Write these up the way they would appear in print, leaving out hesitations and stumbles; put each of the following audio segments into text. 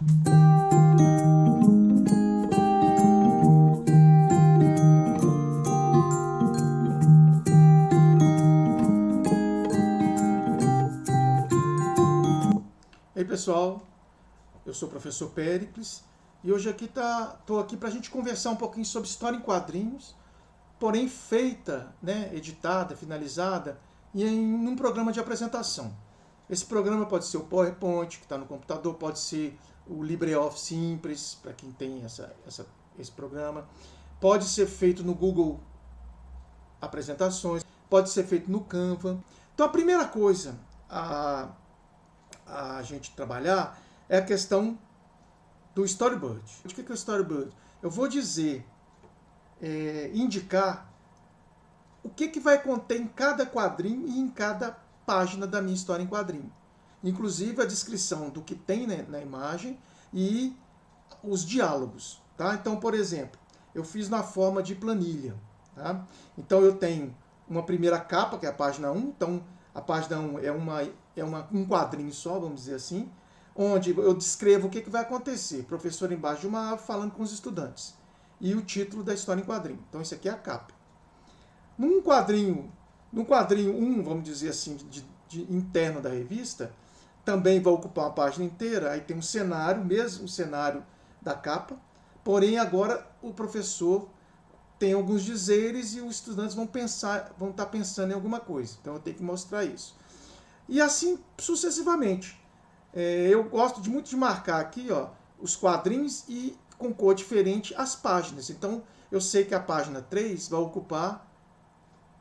E aí, pessoal, eu sou o professor Péricles e hoje estou aqui para a gente conversar um pouquinho sobre história em quadrinhos, porém feita, né, editada, finalizada em um programa de apresentação. Esse programa pode ser o PowerPoint, que está no computador, pode ser o LibreOffice Impress, para quem tem esse programa, pode ser feito no Google Apresentações, pode ser feito no Canva. Então a primeira coisa a gente trabalhar é a questão do storyboard. O que é o storyboard? Eu vou dizer, indicar o que vai conter em cada quadrinho e em cada página da minha história em quadrinho. Inclusive a descrição do que tem, né, na imagem e os diálogos. Tá? Então, por exemplo, eu fiz na forma de planilha. Tá? Então eu tenho uma primeira capa, que é a página 1. Então a página 1 é um quadrinho só, vamos dizer assim, onde eu descrevo o que vai acontecer. O professor embaixo de uma árvore falando com os estudantes. E o título da história em quadrinho. Então isso aqui é a capa. No quadrinho 1, vamos dizer assim, de interno da revista, também vai ocupar uma página inteira, aí tem um cenário, mesmo o cenário da capa, porém agora o professor tem alguns dizeres e os estudantes vão estar pensando em alguma coisa. Então eu tenho que mostrar isso. E assim sucessivamente. Eu gosto muito de marcar aqui, ó, os quadrinhos e com cor diferente as páginas. Então eu sei que a página 3 vai ocupar,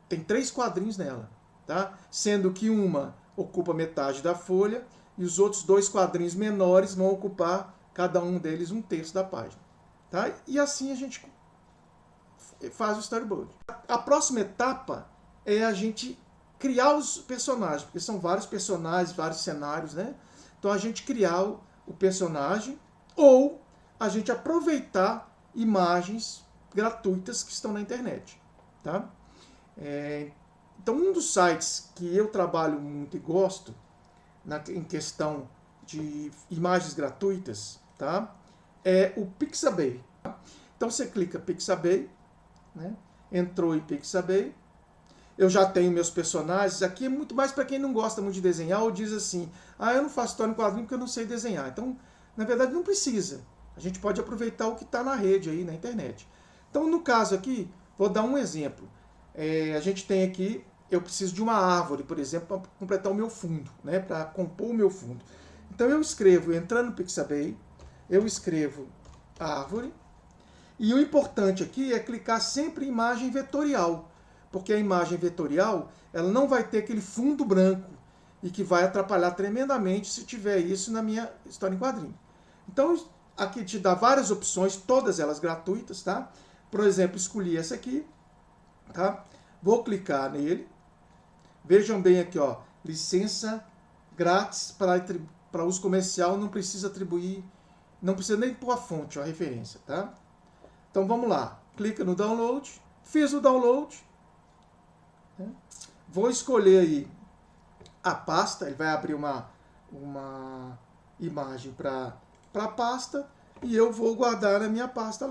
tem 3 quadrinhos nela, tá? Sendo que uma ocupa metade da folha e os outros 2 quadrinhos menores vão ocupar, cada um deles, 1/3 da página. Tá? E assim a gente faz o storyboard. A próxima etapa é a gente criar os personagens, porque são vários personagens, vários cenários, né? Então a gente criar o personagem ou a gente aproveitar imagens gratuitas que estão na internet. Tá? Então um dos sites que eu trabalho muito e gosto em questão de imagens gratuitas, tá? É o Pixabay. Então você clica Pixabay, né? Entrou em Pixabay. Eu já tenho meus personagens. Aqui é muito mais para quem não gosta muito de desenhar ou diz assim, eu não faço história em quadrinho porque eu não sei desenhar. Então, na verdade, não precisa. A gente pode aproveitar o que está na rede aí, na internet. Então, no caso aqui, vou dar um exemplo. A gente tem aqui, eu preciso de uma árvore, por exemplo, para completar o meu fundo, né? Para compor o meu fundo. Então eu escrevo, entrando no Pixabay, eu escrevo árvore, e o importante aqui é clicar sempre em imagem vetorial, porque a imagem vetorial ela não vai ter aquele fundo branco e que vai atrapalhar tremendamente se tiver isso na minha história em quadrinho. Então aqui te dá várias opções, todas elas gratuitas, tá? Por exemplo, escolhi essa aqui, tá? Vou clicar nele. Vejam bem aqui, ó, licença grátis para uso comercial, não precisa atribuir, não precisa nem pôr a fonte, ó, a referência, tá? Então vamos lá, clica no download, fiz o download, né? Vou escolher aí a pasta, ele vai abrir uma imagem para a pasta e eu vou guardar na minha pasta,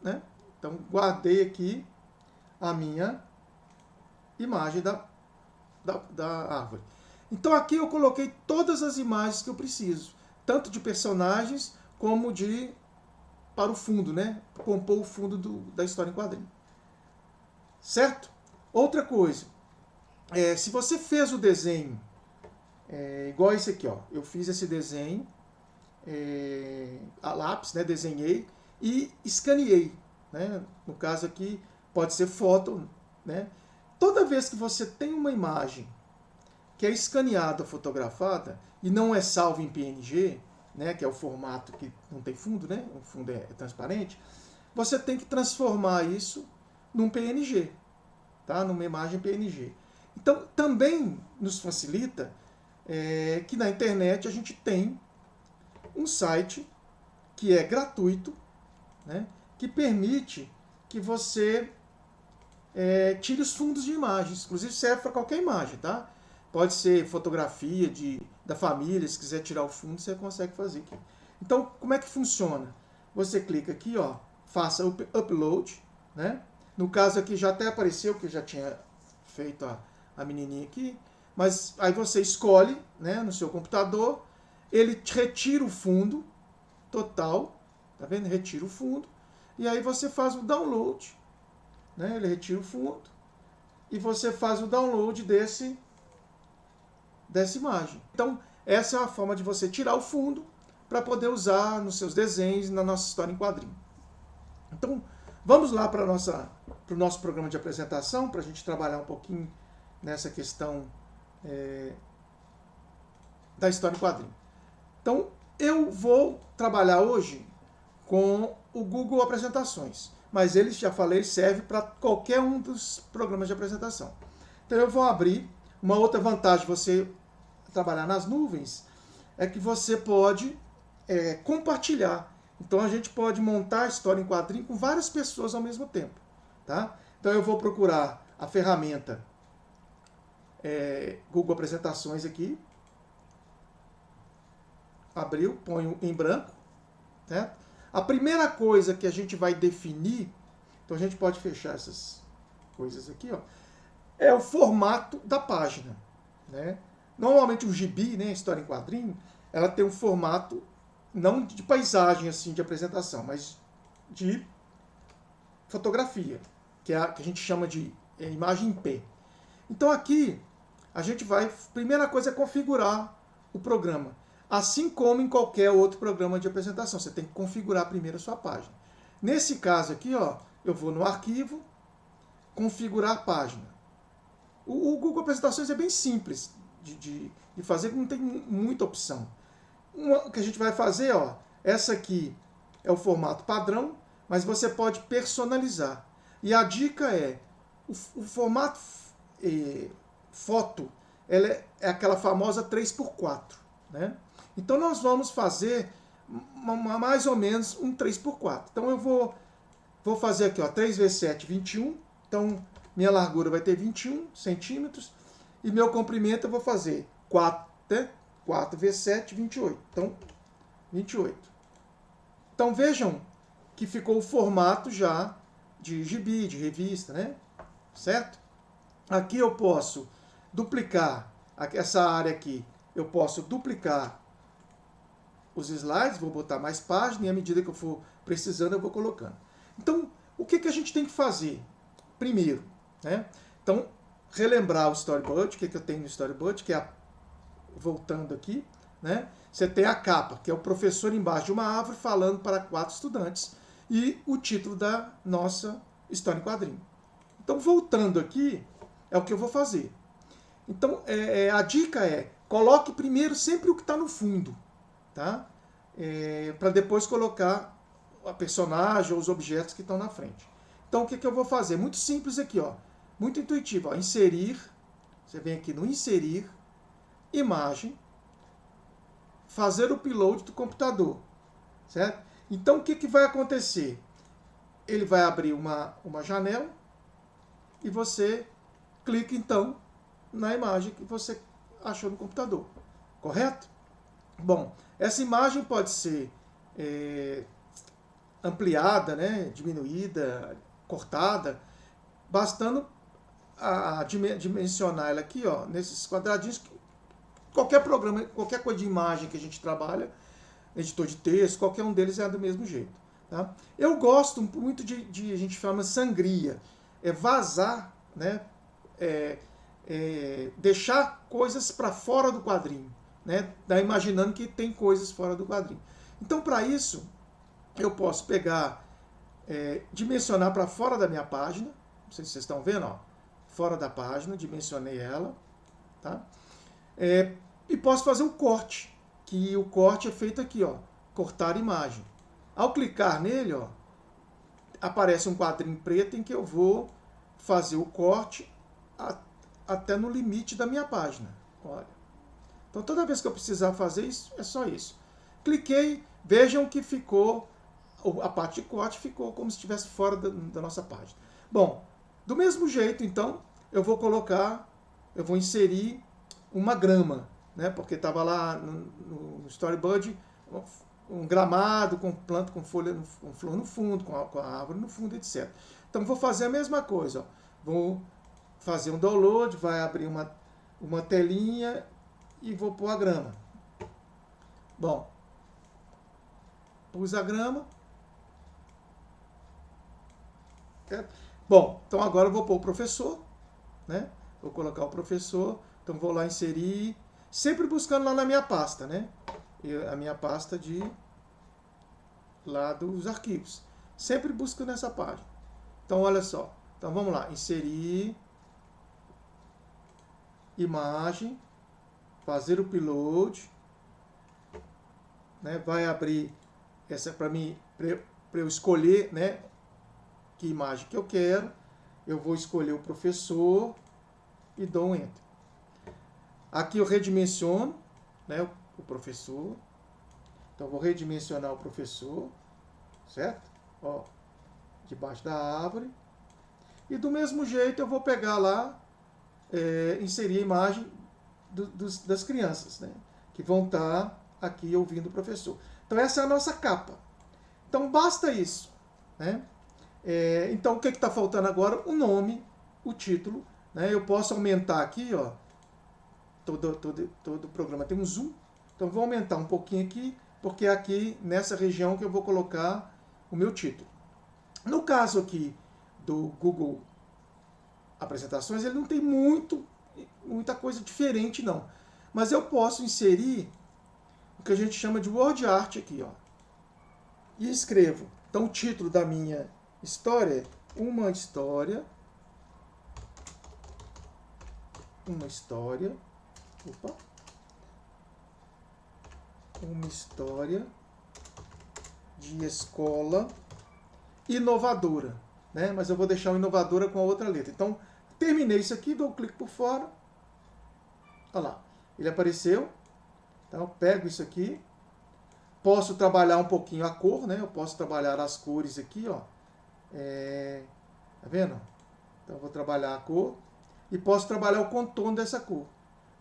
né? Então guardei aqui a minha imagem da árvore. Então aqui eu coloquei todas as imagens que eu preciso, tanto de personagens como para o fundo, né? Compor o fundo da história em quadrinho. Certo? Outra coisa, se você fez o desenho, igual esse aqui, ó, eu fiz esse desenho a lápis, né? Desenhei e escaneei, né? No caso aqui pode ser foto, né? Toda vez que você tem uma imagem que é escaneada, fotografada, e não é salvo em PNG, né, que é o formato que não tem fundo, né, o fundo é transparente, você tem que transformar isso num PNG, tá, numa imagem PNG. Então, também nos facilita que na internet a gente tem um site que é gratuito, né, que permite que você tire os fundos de imagens. Inclusive serve para qualquer imagem, tá? Pode ser fotografia da família, se quiser tirar o fundo, você consegue fazer aqui. Então, como é que funciona? Você clica aqui, ó, faça o upload, né? No caso aqui já até apareceu, que eu já tinha feito a menininha aqui, mas aí você escolhe, né, no seu computador, ele retira o fundo total, tá vendo? Retira o fundo, e aí você faz o download, né? Ele retira o fundo, e você faz o download dessa imagem. Então, essa é uma forma de você tirar o fundo para poder usar nos seus desenhos, na nossa história em quadrinho. Então, vamos lá para o nosso programa de apresentação, para a gente trabalhar um pouquinho nessa questão da história em quadrinho. Então, eu vou trabalhar hoje com o Google Apresentações, mas ele, já falei, serve para qualquer um dos programas de apresentação. Então, eu vou abrir. Uma outra vantagem de você trabalhar nas nuvens é que você pode compartilhar. Então a gente pode montar a história em quadrinho com várias pessoas ao mesmo tempo. Tá? Então eu vou procurar a ferramenta Google Apresentações aqui. Abriu, ponho em branco. Né? A primeira coisa que a gente vai definir, então a gente pode fechar essas coisas aqui, ó, é o formato da página. Né? Normalmente o gibi, né, história em quadrinho, ela tem um formato não de paisagem assim de apresentação, mas de fotografia, que a gente chama de imagem em P. Então aqui a gente vai, primeira coisa é configurar o programa, assim como em qualquer outro programa de apresentação, você tem que configurar primeiro a sua página. Nesse caso aqui, ó, eu vou no arquivo, configurar página. O Google Apresentações é bem simples de fazer, não tem muita opção. O que a gente vai fazer, ó, essa aqui é o formato padrão, mas você pode personalizar. E a dica é, o formato foto, ela é aquela famosa 3x4. Né? Então nós vamos fazer mais ou menos um 3x4. Então eu vou fazer aqui, ó, 3 × 7, 21. Então minha largura vai ter 21 centímetros. E meu comprimento eu vou fazer 4 × 7, 28. Então, 28. Então, vejam que ficou o formato já de gibi, de revista, né? Certo? Aqui eu posso duplicar, essa área aqui, eu posso duplicar os slides, vou botar mais página e à medida que eu for precisando eu vou colocando. Então, o que a gente tem que fazer? Primeiro, né? Então, relembrar o storyboard, o que eu tenho no storyboard, que é voltando aqui, né? Você tem a capa, que é o professor embaixo de uma árvore falando para 4 estudantes, e o título da nossa história em quadrinho. Então, voltando aqui, é o que eu vou fazer. Então, a dica é, coloque primeiro sempre o que está no fundo, tá? Para depois colocar a personagem ou os objetos que estão na frente. Então, o que eu vou fazer? Muito simples aqui, ó. Muito intuitivo, ó. Inserir, você vem aqui no inserir, imagem, fazer o upload do computador, certo? Então, o que vai acontecer? Ele vai abrir uma janela e você clica, então, na imagem que você achou no computador, correto? Bom, essa imagem pode ser ampliada, né, diminuída, cortada, bastando dimensionar ela aqui, ó, nesses quadradinhos. Qualquer programa, qualquer coisa de imagem que a gente trabalha, editor de texto, qualquer um deles é do mesmo jeito. Tá? Eu gosto muito a gente chama sangria, vazar, né, deixar coisas para fora do quadrinho, né, imaginando que tem coisas fora do quadrinho. Então, para isso, eu posso pegar, dimensionar para fora da minha página, não sei se vocês estão vendo, ó, fora da página, dimensionei ela, tá? E posso fazer um corte, que o corte é feito aqui, ó, cortar imagem. Ao clicar nele, ó, aparece um quadrinho preto em que eu vou fazer o corte até no limite da minha página. Olha. Então toda vez que eu precisar fazer isso, é só isso. Cliquei, vejam que ficou, a parte de corte ficou como se estivesse fora da nossa página. Bom, do mesmo jeito, então, eu vou inserir uma grama, né? Porque estava lá no storyboard um gramado com planta, com folha, com flor no fundo, com a árvore no fundo, etc. Então vou fazer a mesma coisa. Ó. Vou fazer um download, vai abrir uma telinha e vou pôr a grama. Bom, pus a grama. Certo? Bom, então agora eu vou pôr o professor, né? Vou colocar o professor, então vou lá inserir, sempre buscando lá na minha pasta, né? A minha pasta lá dos arquivos. Sempre busco nessa página. Então, olha só. Então, vamos lá. Inserir, imagem, fazer o upload, né? Vai abrir essa para mim, para eu escolher, né? Que imagem que eu quero. Eu vou escolher o professor e dou um Enter. Aqui eu redimensiono, né, o professor. Então, vou redimensionar o professor, certo? Ó, debaixo da árvore. E do mesmo jeito eu vou pegar lá, inserir a imagem das crianças, né, que vão estar aqui ouvindo o professor. Então, essa é a nossa capa. Então, basta isso, né? Então, o que está faltando agora? O nome, o título. Né? Eu posso aumentar aqui, ó. Todo programa tem um zoom. Então, vou aumentar um pouquinho aqui, porque é aqui nessa região que eu vou colocar o meu título. No caso aqui do Google Apresentações, ele não tem muita coisa diferente, não. Mas eu posso inserir o que a gente chama de word art aqui, ó. E escrevo. Então, o título da minha história é Uma História. Uma história de escola inovadora, né? Mas eu vou deixar o inovadora com a outra letra. Então, terminei isso aqui, dou um clique por fora. Olha lá, ele apareceu. Então, eu pego isso aqui. Posso trabalhar um pouquinho a cor, né? Eu posso trabalhar as cores aqui, ó. Tá vendo? Então, eu vou trabalhar a cor. E posso trabalhar o contorno dessa cor.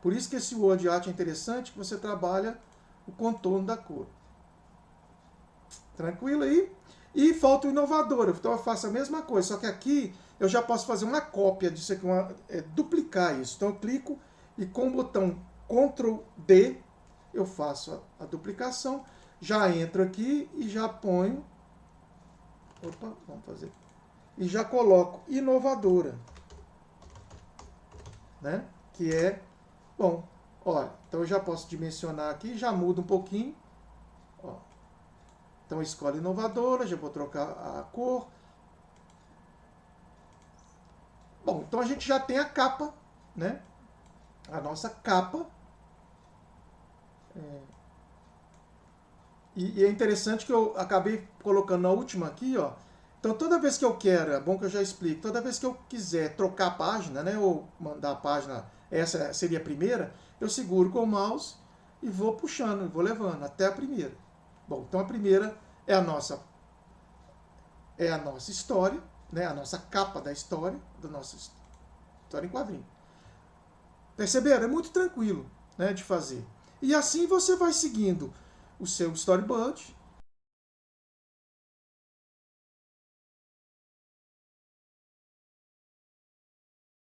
Por isso que esse word art é interessante, que você trabalha o contorno da cor. Tranquilo aí? E falta o inovador. Então eu faço a mesma coisa, só que aqui eu já posso fazer uma cópia disso aqui, duplicar isso. Então eu clico e com o botão Ctrl D eu faço a duplicação. Já entro aqui e já ponho. Opa, vamos fazer. E já coloco inovadora. Né? Que é, bom, olha, então eu já posso dimensionar aqui, já muda um pouquinho, ó. Então eu escolho inovadora, já vou trocar a cor. Bom, então a gente já tem a capa, né? A nossa capa. E é interessante que eu acabei colocando na última aqui, ó. Então, toda vez que eu quero, é bom que eu já explico, toda vez que eu quiser trocar a página, né, ou mandar a página, essa seria a primeira, eu seguro com o mouse e vou puxando, vou levando até a primeira. Bom, então a primeira é a nossa história, né, a nossa capa da história nossa história em quadrinho. Perceberam? É muito tranquilo, né, de fazer. E assim você vai seguindo o seu storyboard,